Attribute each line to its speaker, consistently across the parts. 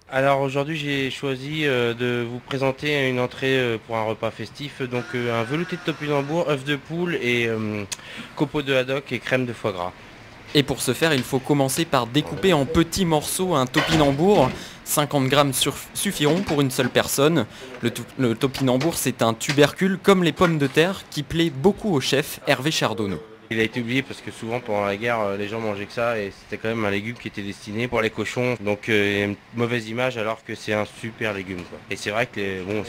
Speaker 1: Alors aujourd'hui j'ai choisi de vous présenter une entrée pour un repas festif, donc un velouté de topinambour, œuf de poule et copeaux de haddock et crème de foie gras.
Speaker 2: Et pour ce faire, il faut commencer par découper en petits morceaux un topinambour. 50 grammes suffiront pour une seule personne. Le topinambour, c'est un tubercule comme les pommes de terre qui plaît beaucoup au chef Hervé Chardonneau.
Speaker 1: Il a été oublié parce que souvent pendant la guerre les gens mangeaient que ça et c'était quand même un légume qui était destiné pour les cochons. Donc il y a une mauvaise image alors que c'est un super légume, quoi. Et c'est vrai que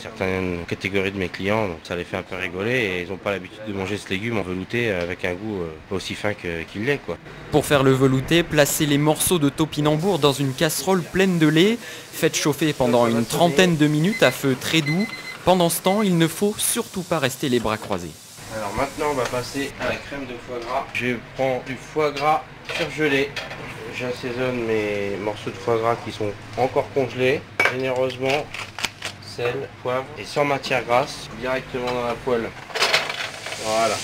Speaker 1: certaines catégories de mes clients, donc, ça les fait un peu rigoler et ils n'ont pas l'habitude de manger ce légume en velouté avec un goût aussi fin qu'il l'est, quoi.
Speaker 2: Pour faire le velouté, placez les morceaux de topinambour dans une casserole pleine de lait. Faites chauffer pendant une trentaine de minutes à feu très doux. Pendant ce temps, il ne faut surtout pas rester les bras croisés.
Speaker 1: Alors maintenant on va passer à la crème de foie gras. Je prends du foie gras surgelé. J'assaisonne mes morceaux de foie gras qui sont encore congelés. Généreusement, sel, poivre et sans matière grasse directement dans la poêle. Voilà.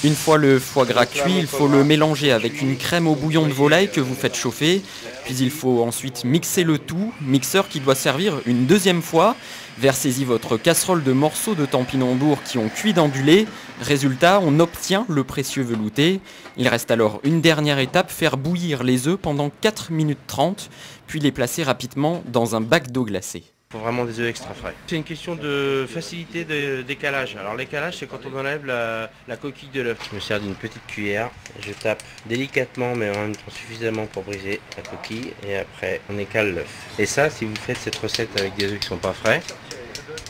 Speaker 2: Une fois le foie gras cuit, il faut le mélanger avec une crème au bouillon de volaille que vous faites chauffer. Puis il faut ensuite mixer le tout, mixeur qui doit servir une deuxième fois. Versez-y votre casserole de morceaux de topinambour qui ont cuit dans du lait. Résultat, on obtient le précieux velouté. Il reste alors une dernière étape, faire bouillir les œufs pendant 4 minutes 30, puis les placer rapidement dans un bac d'eau glacée.
Speaker 1: Il faut vraiment des œufs extra frais. C'est une question de facilité de décalage. Alors l'écalage, c'est quand on enlève la coquille de l'œuf. Je me sers d'une petite cuillère, je tape délicatement mais en même temps suffisamment pour briser la coquille et après on écale l'œuf. Et ça, si vous faites cette recette avec des œufs qui sont pas frais,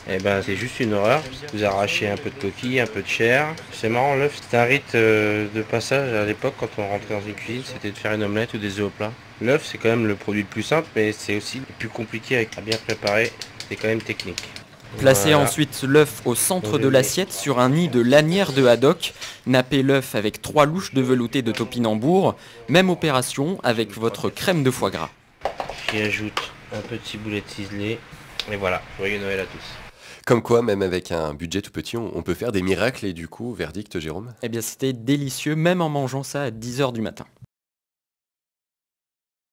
Speaker 1: eh ben c'est juste une horreur. Vous arrachez un peu de coquille, un peu de chair. C'est marrant, l'œuf, c'était un rite de passage à l'époque quand on rentrait dans une cuisine, c'était de faire une omelette ou des œufs au plat. L'œuf, c'est quand même le produit le plus simple, mais c'est aussi le plus compliqué à bien préparer. C'est quand même technique.
Speaker 2: Placez
Speaker 1: Voilà.
Speaker 2: ensuite l'œuf au centre de l'assiette sur un nid de lanière de haddock. Nappez l'œuf avec 3 louches de velouté de topinambour. Même opération avec votre crème de foie gras.
Speaker 1: J'y ajoute un petit boulet de ciselé. Et voilà, joyeux Noël à tous.
Speaker 3: Comme quoi, même avec un budget tout petit, on peut faire des miracles et du coup, verdict, Jérôme?
Speaker 2: Eh bien, c'était délicieux, même en mangeant ça à 10 h du matin.